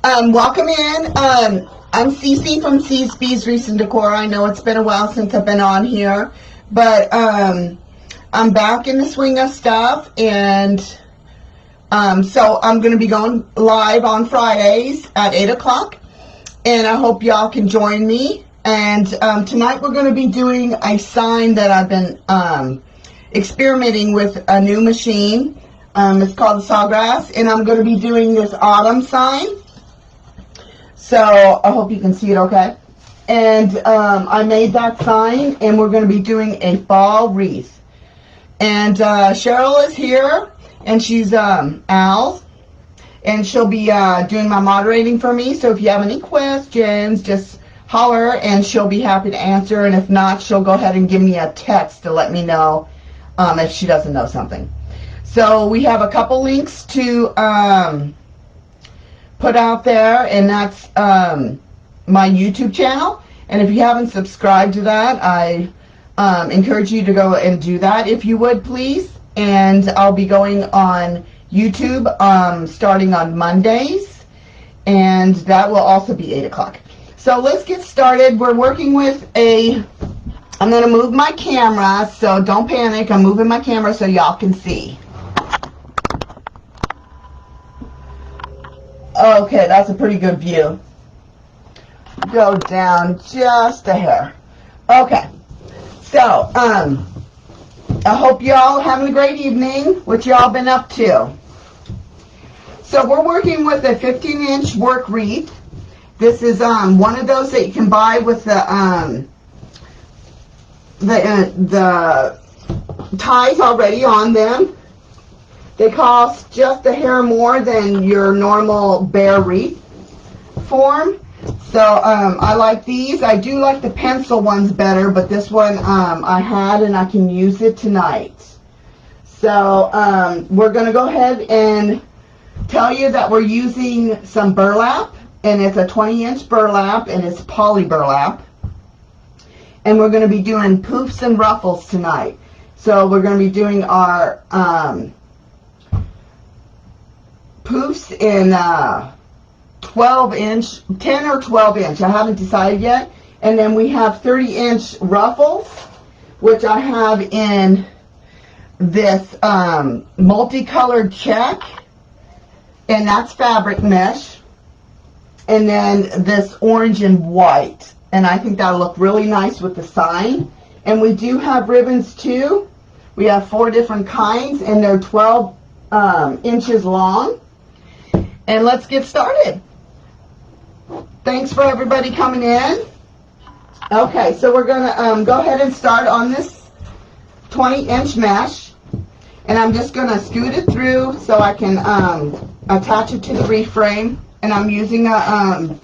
Welcome in. I'm Cece from Cesbeswreathsanddecors. I know it's been a while since I've been on here, but I'm back in the swing of stuff, and so I'm going to be going live on Fridays at 8 o'clock, and I hope y'all can join me. And tonight we're going to be doing a sign that I've been experimenting with, a new machine. It's called the Sawgrass, and I'm going to be doing this autumn sign. So I hope you can see it okay. And I made that sign, and we're going to be doing a fall wreath. And Cheryl is here, and she's Al, and she'll be doing my moderating for me. So if you have any questions, just holler, and she'll be happy to answer. And if not, she'll go ahead and give me a text to let me know if she doesn't know something. So we have a couple links to put out there, and that's my YouTube channel. And if you haven't subscribed to that, I encourage you to go and do that if you would, please. And I'll be going on YouTube starting on Mondays, and that will also be 8 o'clock. So let's get started. We're working with I'm going to move my camera, so don't panic. I'm moving my camera so y'all can see. Okay, that's a pretty good view. Go down just a hair. Okay, so I hope y'all having a great evening. What y'all been up to? So we're working with a 15-inch work wreath. This is one of those that you can buy with the ties already on them. They cost just a hair more than your normal bare wreath form. So I like these. I do like the pencil ones better, but this one I had, and I can use it tonight. So we're going to go ahead and tell you that we're using some burlap, and it's a 20-inch burlap, and it's poly burlap. And we're going to be doing poofs and ruffles tonight. So we're going to be doing our poofs in 12-inch, 10 or 12-inch. I haven't decided yet. And then we have 30-inch ruffles, which I have in this multicolored check, and that's fabric mesh. And then this orange and white, and I think that'll look really nice with the sign. And we do have ribbons too. We have 4 different kinds, and they're 12 inches long. And let's get started. Thanks for everybody coming in. Okay, so we're going to go ahead and start on this 20-inch mesh. And I'm just going to scoot it through so I can attach it to the wreath frame. And I'm using a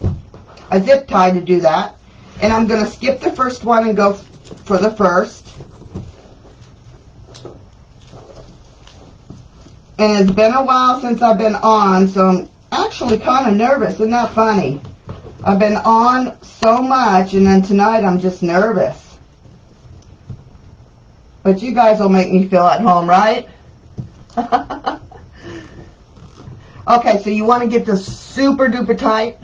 zip tie to do that. And I'm going to skip the first one and go for the first. And it's been a while since I've been on, so I'm actually kind of nervous. Isn't that funny? I've been on so much, and then tonight I'm just nervous. But you guys will make me feel at home, right? Okay, so you want to get this super duper tight,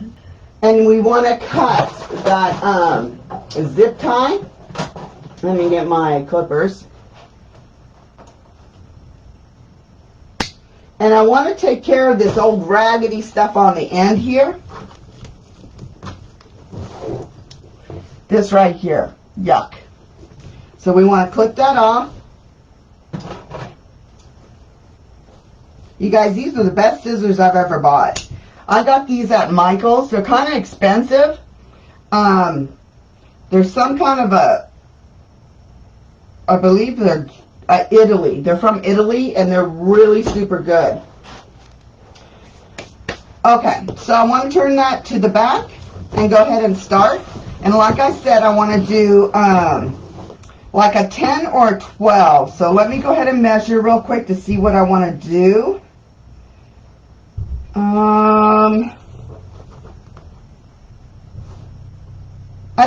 and we want to cut that zip tie. Let me get my clippers. And I want to take care of this old raggedy stuff on the end here. This right here. Yuck. So we want to clip that off. You guys, these are the best scissors I've ever bought. I got these at Michael's. They're kind of expensive. There's some kind of I believe they're Italy. They're from Italy, and they're really super good. Okay, so I want to turn that to the back and go ahead and start. And like I said, I want to do like a 10 or a 12. So let me go ahead and measure real quick to see what I want to do. I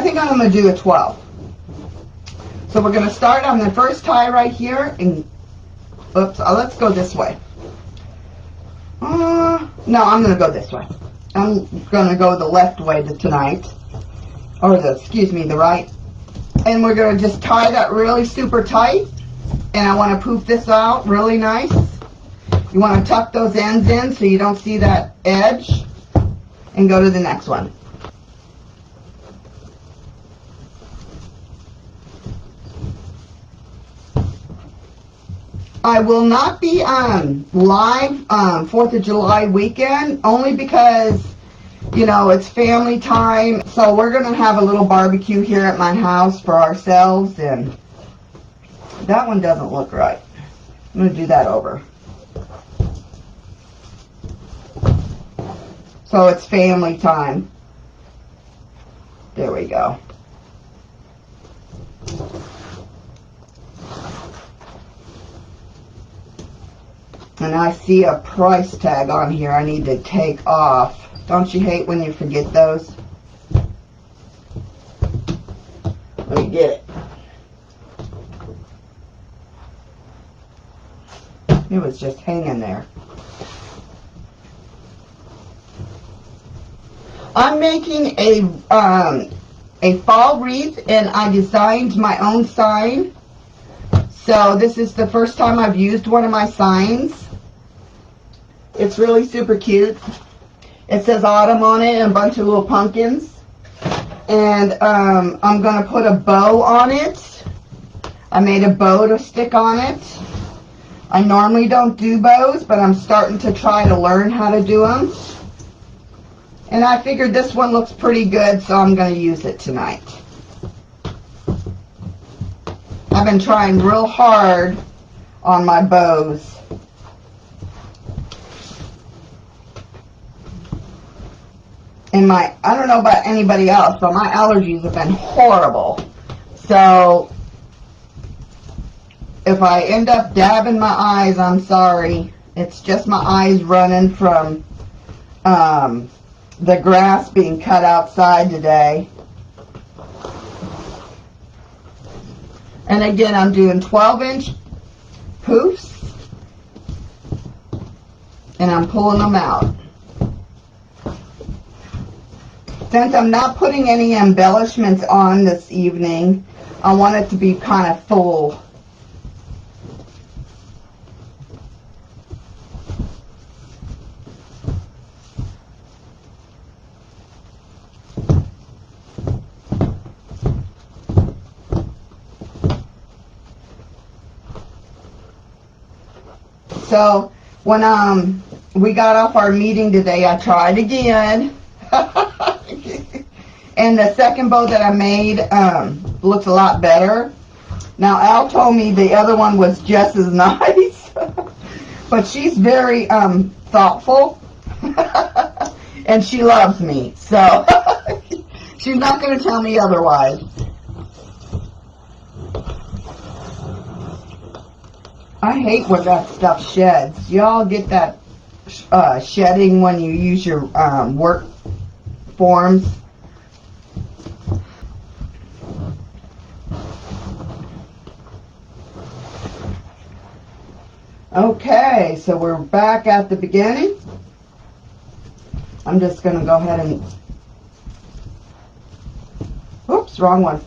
think I'm going to do a 12. So we're going to start on the first tie right here, and oops, let's go this way. No, I'm going to go this way. I'm gonna go the left way tonight, or the right. And we're gonna just tie that really super tight. And I want to poof this out really nice. You want to tuck those ends in so you don't see that edge. And go to the next one. I will not be live 4th of July weekend, only because, you know, it's family time. So we're going to have a little barbecue here at my house for ourselves. And that one doesn't look right. I'm going to do that over. So it's family time. There we go. And I see a price tag on here I need to take off. Don't you hate when you forget those? Let me get it. It was just hanging there. I'm making a fall wreath, and I designed my own sign. So this is the first time I've used one of my signs. It's really super cute. It says autumn on it and a bunch of little pumpkins. And I'm going to put a bow on it. I made a bow to stick on it. I normally don't do bows, but I'm starting to try to learn how to do them. And I figured this one looks pretty good, so I'm going to use it tonight. I've been trying real hard on my bows. And I don't know about anybody else, but my allergies have been horrible. So if I end up dabbing my eyes, I'm sorry. It's just my eyes running from the grass being cut outside today. And again, I'm doing 12-inch poofs. And I'm pulling them out. Since I'm not putting any embellishments on this evening, I want it to be kind of full. So when we got off our meeting today, I tried again. And the second bow that I made looks a lot better. Now, Al told me the other one was just as nice. But she's very thoughtful. And she loves me. So she's not going to tell me otherwise. I hate when that stuff sheds. Y'all get that shedding when you use your work forms. Okay, so we're back at the beginning. I'm just going to go ahead and... Oops, wrong one.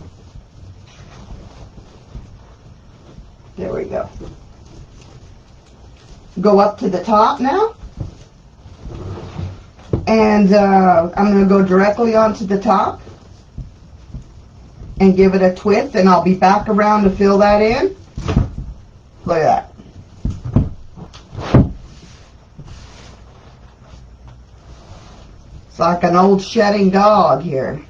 There we go. Go up to the top now. And I'm going to go directly onto the top. And give it a twist, and I'll be back around to fill that in. Look at that. It's like an old shedding dog here.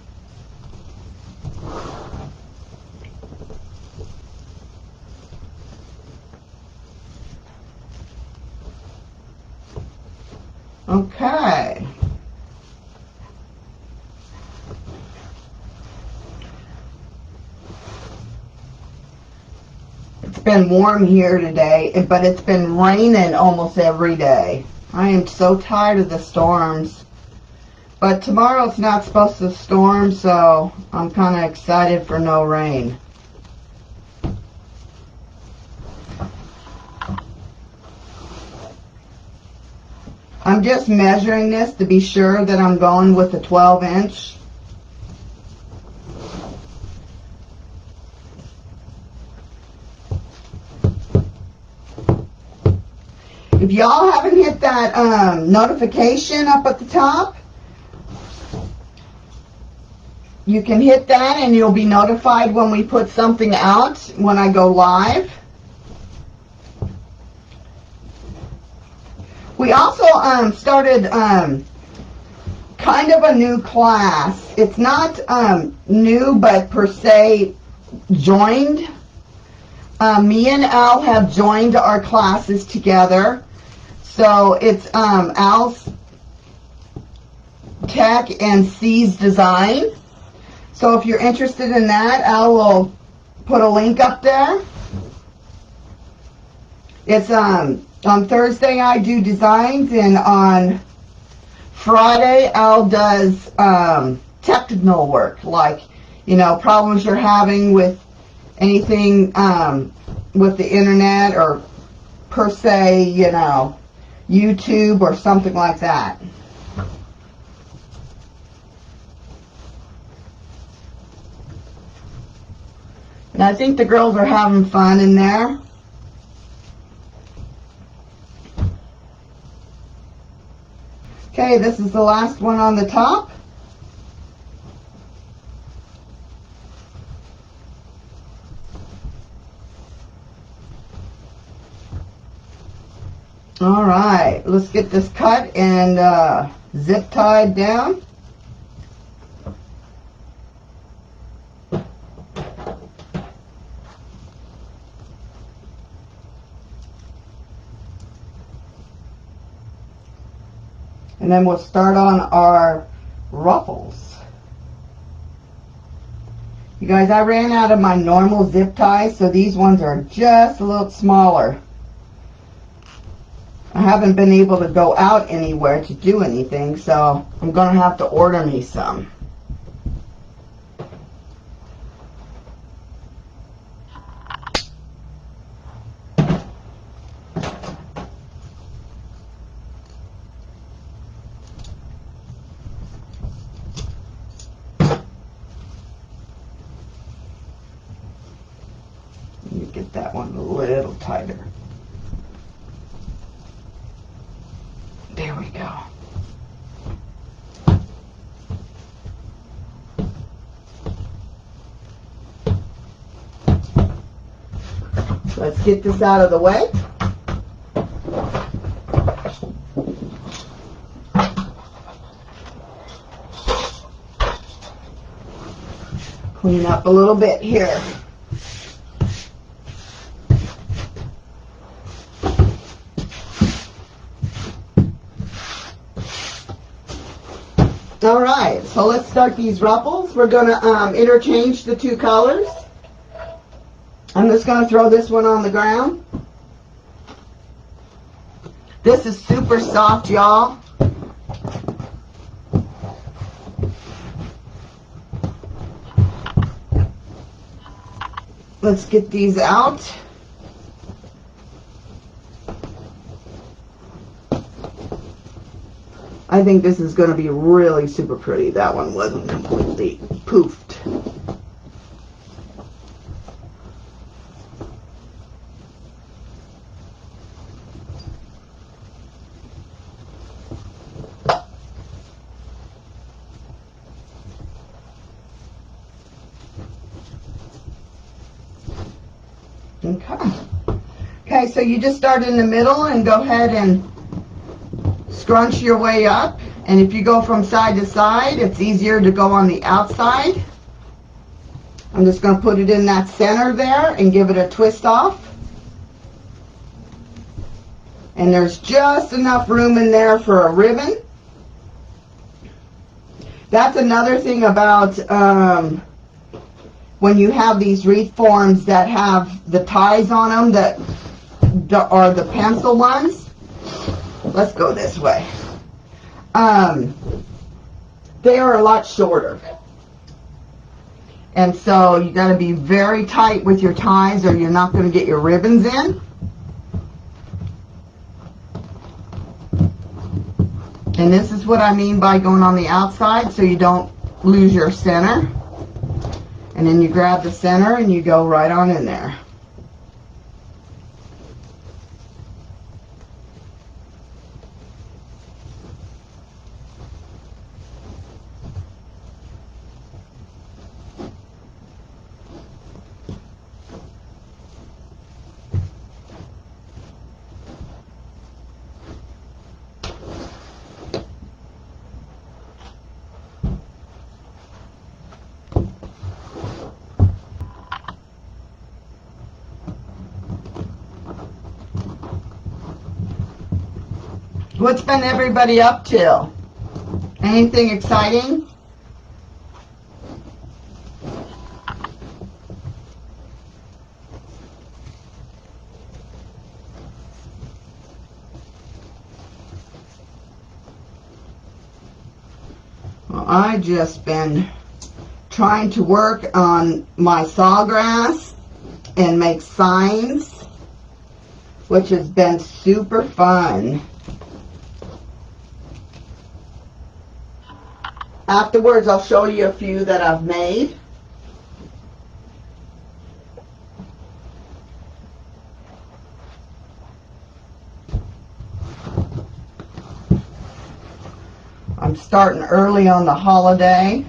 Okay. It's been warm here today, but it's been raining almost every day. I am so tired of the storms. But tomorrow's not supposed to storm, so I'm kind of excited for no rain. I'm just measuring this to be sure that I'm going with the 12-inch. If y'all haven't hit that notification up at the top, you can hit that and you'll be notified when we put something out, when I go live. We also started kind of a new class. It's not new, but per se joined. Me and Al have joined our classes together. So it's Al's Tech and C's Design. So if you're interested in that, Al will put a link up there. It's on Thursday I do designs, and on Friday Al does technical work, like, you know, problems you're having with anything with the internet, or per se, you know, YouTube or something like that. And I think the girls are having fun in there. Okay, this is the last one on the top. All right, let's get this cut and zip tied down. And then we'll start on our ruffles. You guys, I ran out of my normal zip ties, so these ones are just a little smaller. I haven't been able to go out anywhere to do anything, so I'm going to have to order me some. Let me get that one a little tighter. There we go. Let's get this out of the way. Clean up a little bit here. All right, so let's start these ruffles. We're going to interchange the two colors. I'm just going to throw this one on the ground. This is super soft, y'all. Let's get these out. I think this is going to be really super pretty. That one wasn't completely poofed. Okay, so you just start in the middle and go ahead and scrunch your way up, and if you go from side to side, it's easier to go on the outside. I'm just going to put it in that center there and give it a twist off. And there's just enough room in there for a ribbon. That's another thing about when you have these wreath forms that have the ties on them that are the pencil ones. Let's go this way. They are a lot shorter. And so you got to be very tight with your ties or you're not going to get your ribbons in. And this is what I mean by going on the outside so you don't lose your center. And then you grab the center and you go right on in there. What's been everybody up to? Anything exciting? Well, I just been trying to work on my sawgrass and make signs, which has been super fun. Afterwards, I'll show you a few that I've made. I'm starting early on the holiday.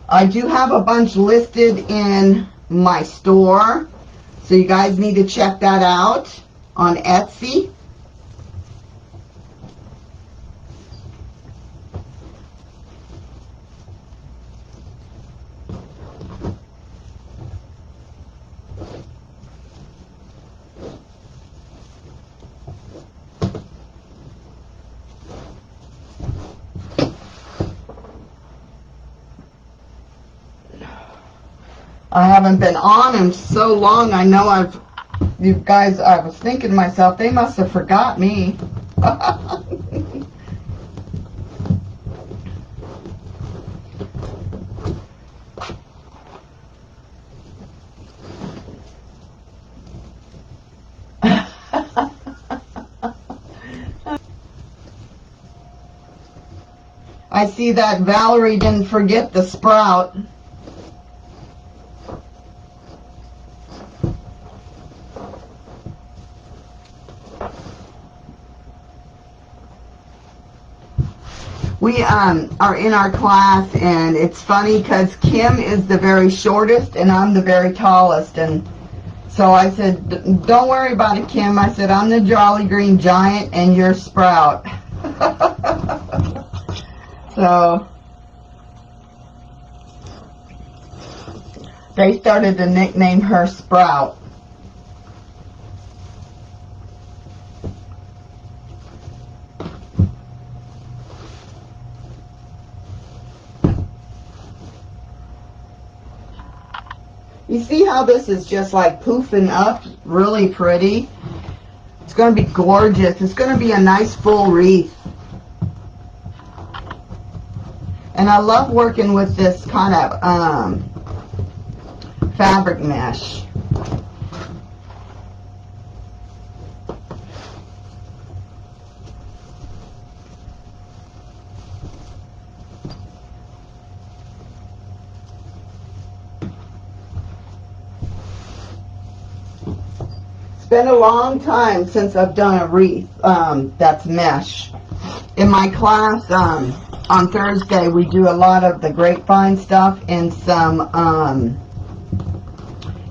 I do have a bunch listed in my store. So you guys need to check that out on Etsy. I haven't been on in so long. I know you guys, I was thinking to myself, they must have forgot me. I see that Valerie didn't forget the sprout. We are in our class, and it's funny because Kim is the very shortest and I'm the very tallest, and so I said, don't worry about it, Kim. I said, I'm the Jolly Green Giant and you're Sprout. So they started to nickname her Sprout. You see how this is just like poofing up really pretty? It's going to be gorgeous. It's going to be a nice full wreath. And I love working with this kind of fabric mesh. It's been a long time since I've done a wreath that's mesh. In my class on Thursday, we do a lot of the grapevine stuff and some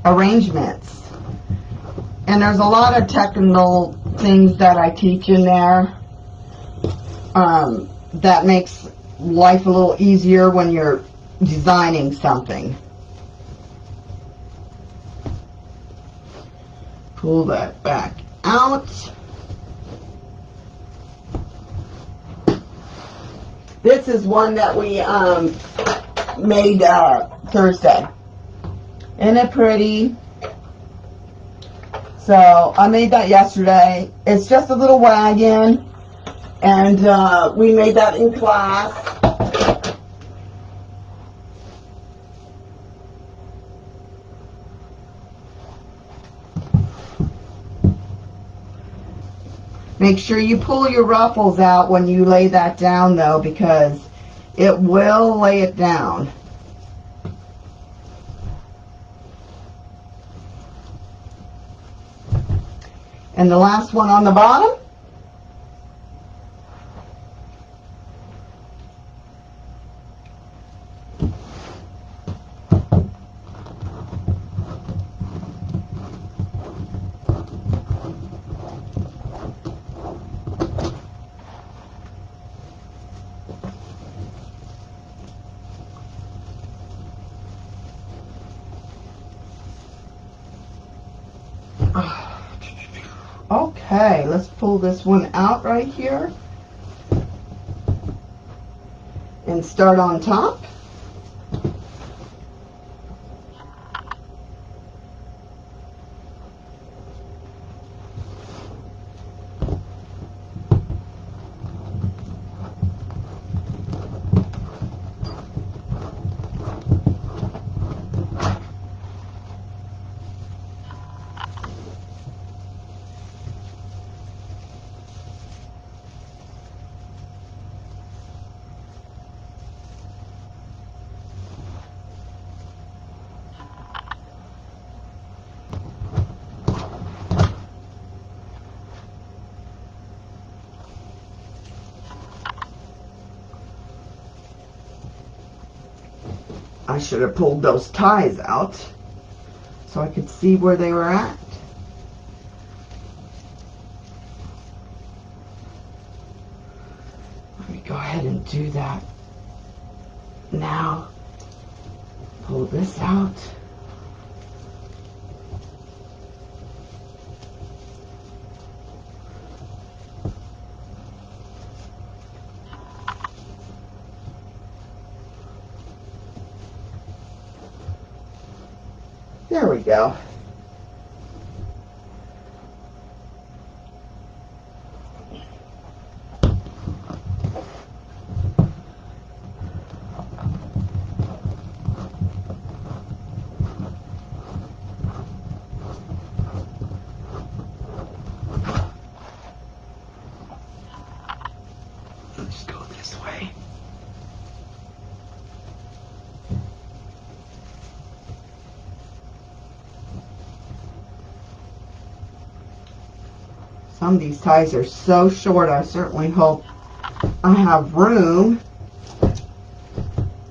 arrangements. And there's a lot of technical things that I teach in there that makes life a little easier when you're designing something. Pull that back out. This is one that we made Thursday. Isn't it pretty? So I made that yesterday. It's just a little wagon, and we made that in class. Make sure you pull your ruffles out when you lay that down though, because it will lay it down. And the last one on the bottom. Okay, let's pull this one out right here and start on top. I should have pulled those ties out so I could see where they were at. Let me go ahead and do that now. Pull this out. There we go. Let's go this way. Some of these ties are so short, I certainly hope I have room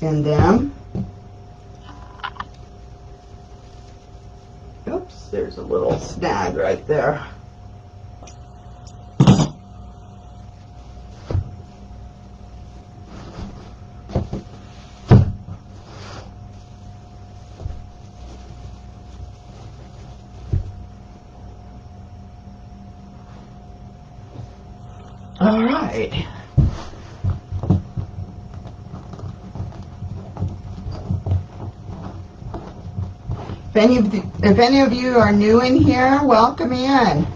in them. Oops, there's a little snag right there. All right. If any of you are new in here, welcome in.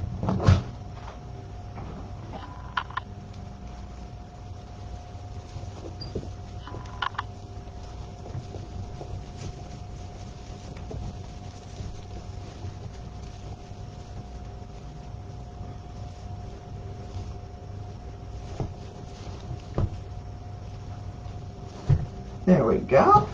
There we go.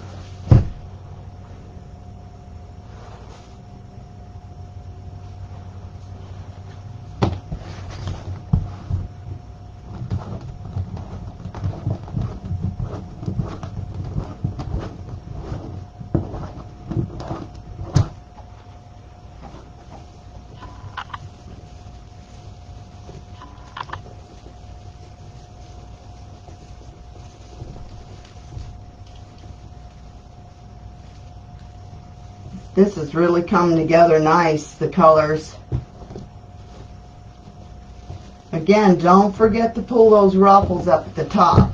This is really coming together nice, the colors. Again, don't forget to pull those ruffles up at the top.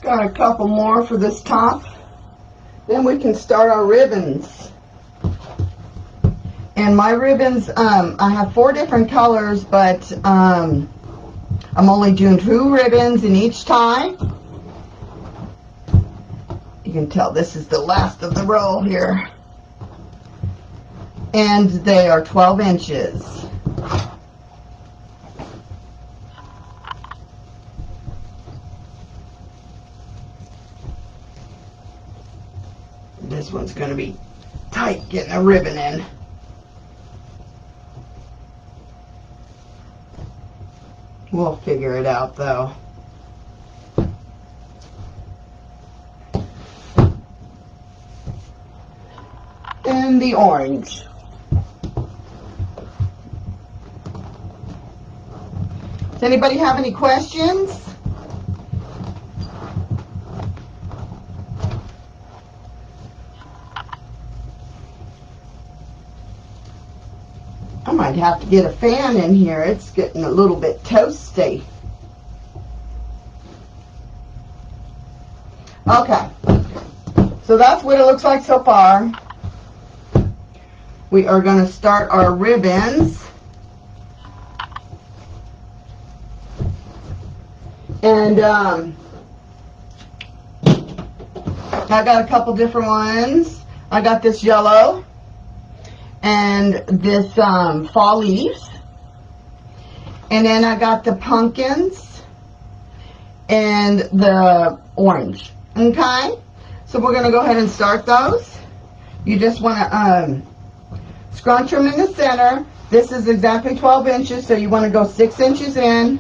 Got a couple more for this top. Then we can start our ribbons. And my ribbons, I have 4 different colors, but I'm only doing 2 ribbons in each tie. You can tell this is the last of the row here. And they are 12 inches. This one's going to be tight getting a ribbon in. We'll figure it out though. And the orange. Does anybody have any questions? I might have to get a fan in here. It's getting a little bit toasty. Okay. So that's what it looks like so far. We are going to start our ribbons. And I got a couple different ones. I got this yellow. And this fall leaves, and then I got the pumpkins and the orange. Okay, so we're going to go ahead and start those. You just want to scrunch them in the center. This is exactly 12 inches, so you want to go 6 inches in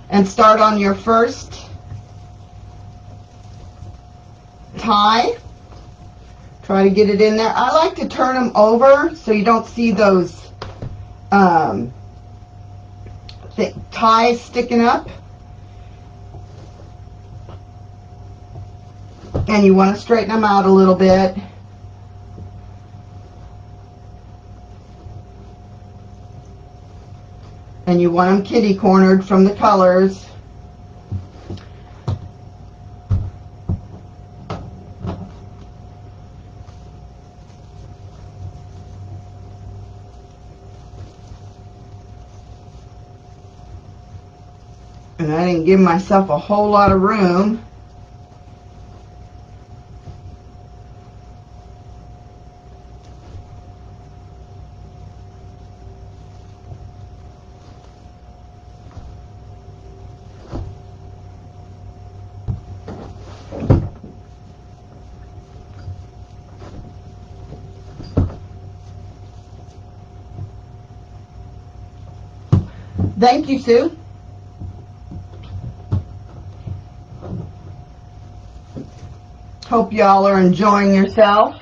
and start on your first tie. Try to get it in there. I like to turn them over so you don't see those ties sticking up. And you want to straighten them out a little bit. And you want them kitty cornered from the colors. And I didn't give myself a whole lot of room. Thank you, Sue. Hope y'all are enjoying yourself.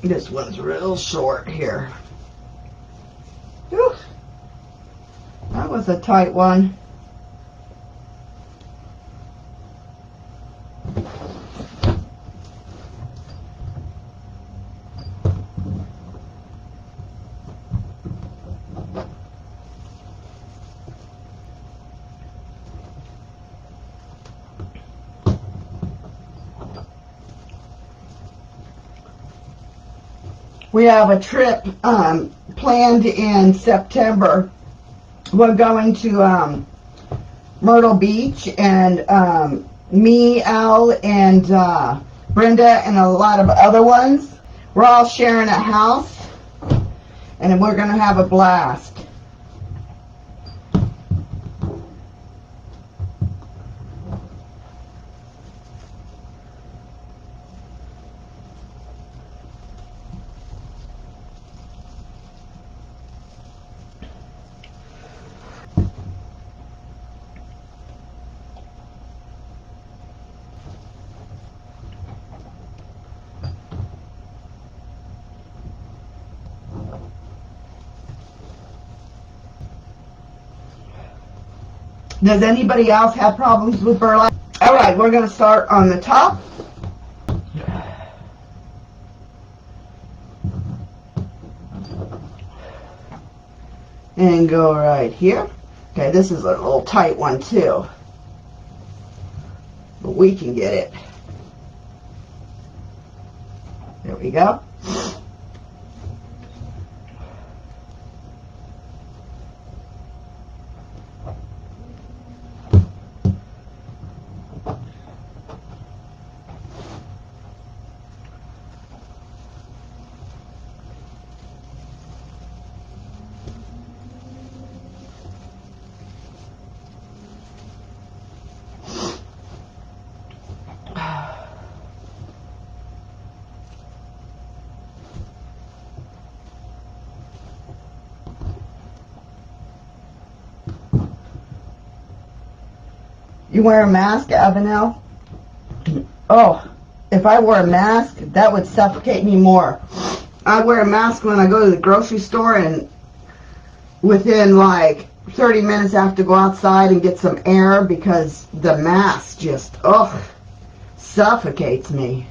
This one's real short here. Whew. That was a tight one. We have a trip planned in September. We're going to Myrtle Beach, and me, Al, and Brenda, and a lot of other ones. We're all sharing a house, and we're going to have a blast. Does anybody else have problems with burlap? All right, we're going to start on the top. And go right here. Okay, this is a little tight one too, but we can get it. There we go. You wear a mask, Avenel? Oh, if I wore a mask, that would suffocate me more. I wear a mask when I go to the grocery store, and within like 30 minutes I have to go outside and get some air because the mask just, suffocates me.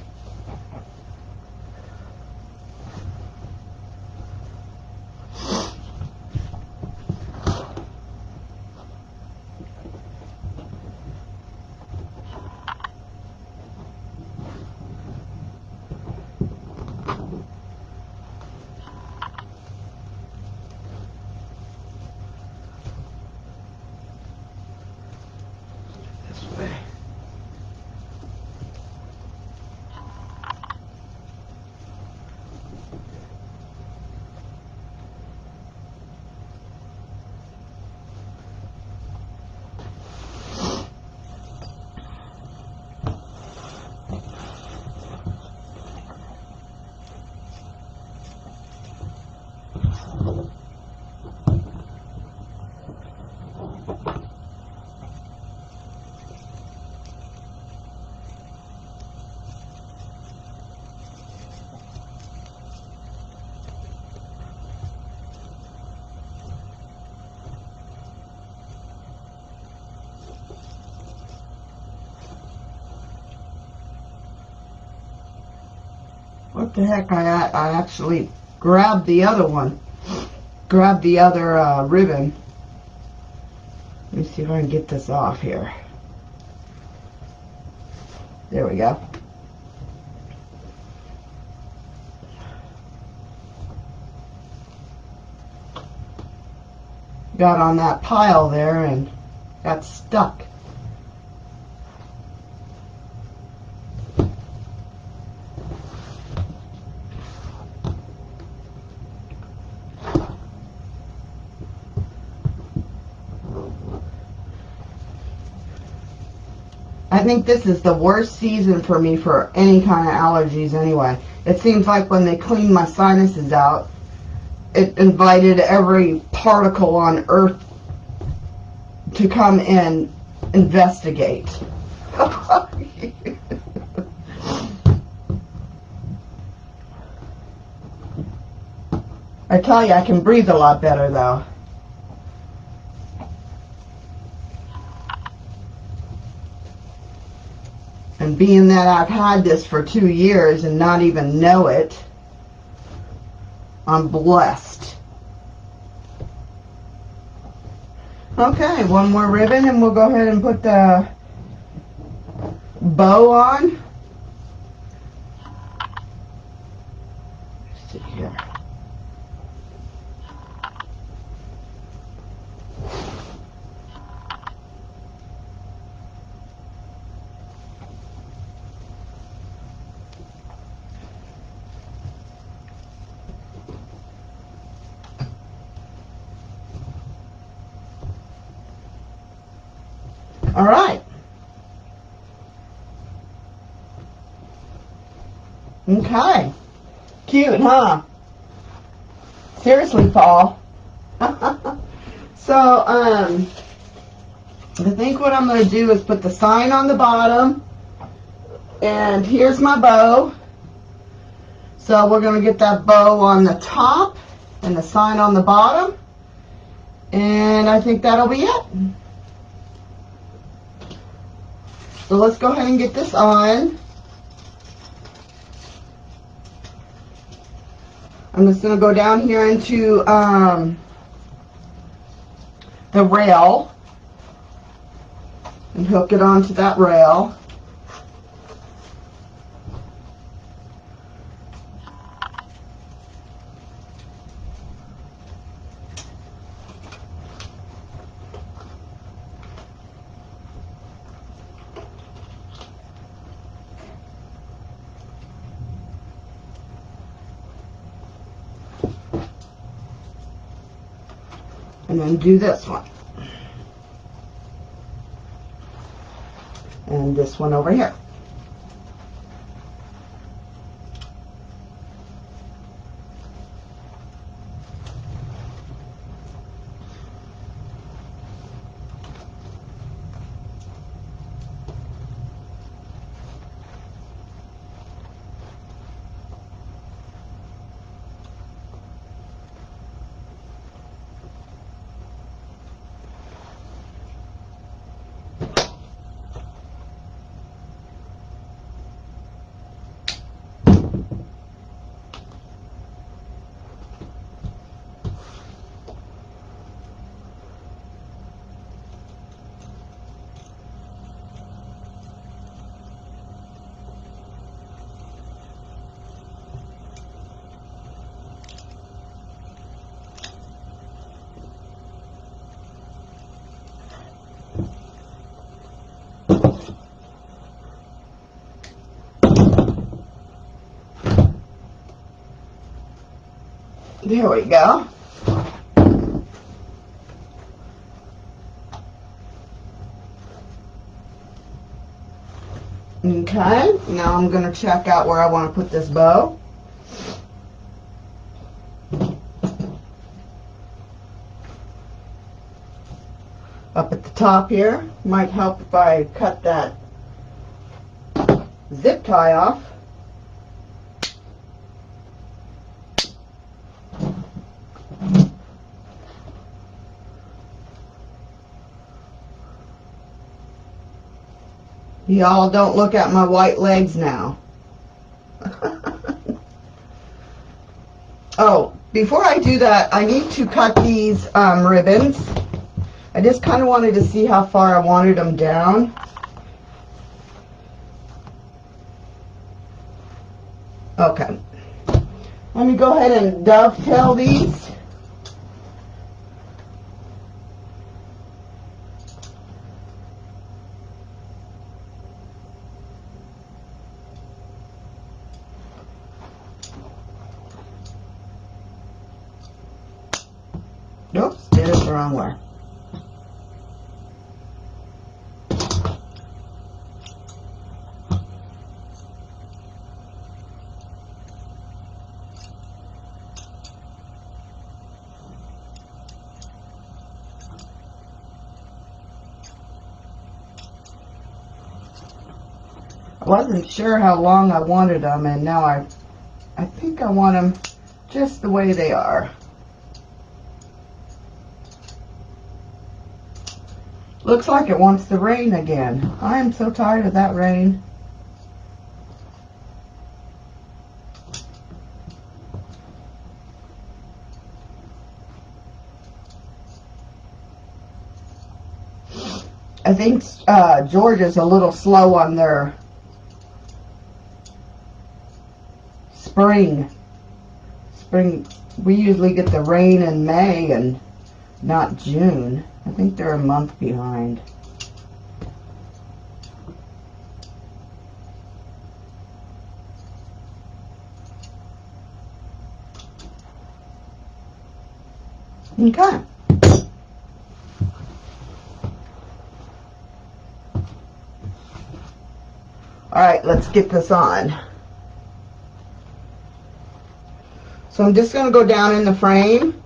What the heck, I actually grabbed the other one. Grabbed the other ribbon. Let me see if I can get this off here. There we go. Got on that pile there and got stuck. I think this is the worst season for me for any kind of allergies anyway. It seems like when they cleaned my sinuses out, it invited every particle on earth to come and investigate. I tell you, I can breathe a lot better though. And being that I've had this for 2 years and not even know it, I'm blessed. Okay, one more ribbon and we'll go ahead and put the bow on. Let's see here. All right. Okay. Cute, huh? Seriously, Paul. So, I think what I'm going to do is put the sign on the bottom. And here's my bow. So we're going to get that bow on the top and the sign on the bottom. And I think that'll be it. So let's go ahead and get this on. I'm just going to go down here into the rail and hook it onto that rail. And then do this one. And this one over here. There we go. Okay, now I'm going to check out where I want to put this bow. Up at the top here. Might help if I cut that zip tie off. Y'all don't look at my white legs now. Oh, before I do that, I need to cut these ribbons. I just kind of wanted to see how far I wanted them down. Okay. Let me go ahead and dovetail these. Oops, did it the wrong way. I wasn't sure how long I wanted them, and now I think I want them just the way they are. Looks like it wants to rain again. I am so tired of that rain. I think Georgia's a little slow on their spring. We usually get the rain in May and not June. I think they're a month behind. Okay. Alright, let's get this on. So I'm just going to go down in the frame.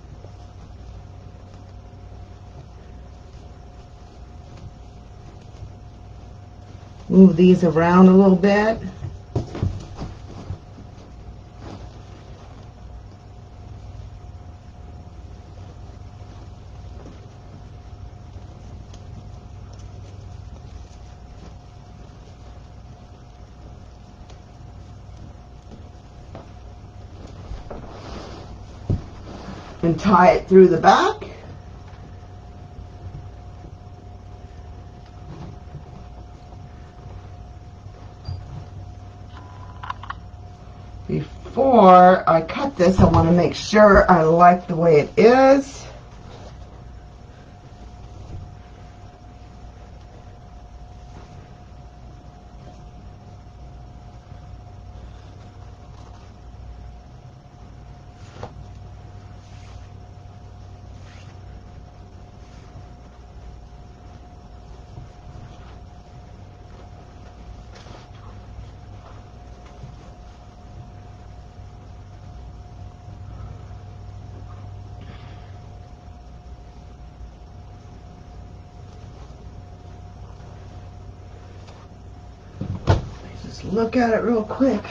Move these around a little bit. And tie it through the back. Before I cut this, I want to make sure I like the way it is. Just look at it real quick.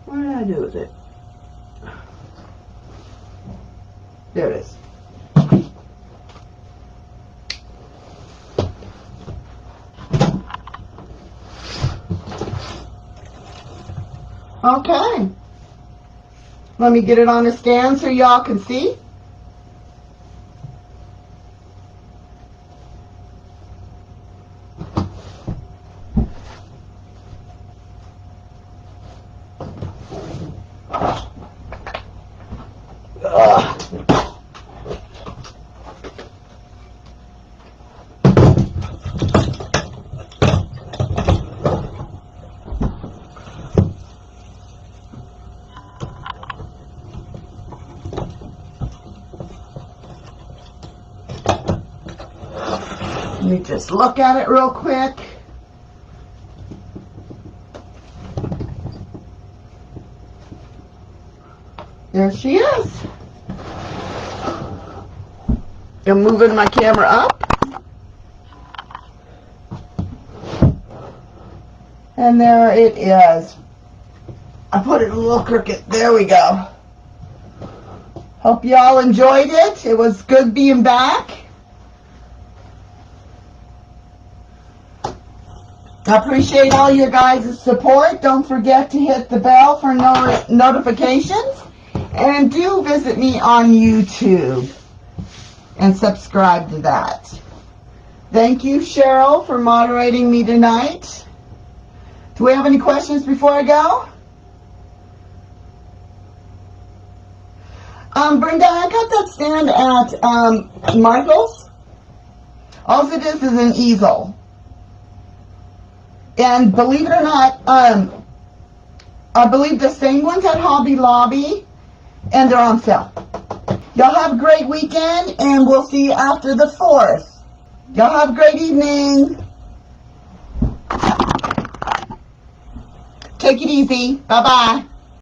What did I do with it? There it is. Okay. Let me get it on the stand so y'all can see. Let me just look at it real quick. There she is. I'm moving my camera up. And there it is. I put it a little crooked. There we go. Hope y'all enjoyed it. It was good being back. I appreciate all your guys' support. Don't forget to hit the bell for notifications. And do visit me on YouTube and subscribe to that. Thank you, Cheryl, for moderating me tonight. Do we have any questions before I go? Brenda, I got that stand at Michael's. All it is an easel. And believe it or not, I believe the same ones at Hobby Lobby, and they're on sale. Y'all have a great weekend, and we'll see you after the 4th. Y'all have a great evening. Take it easy. Bye-bye.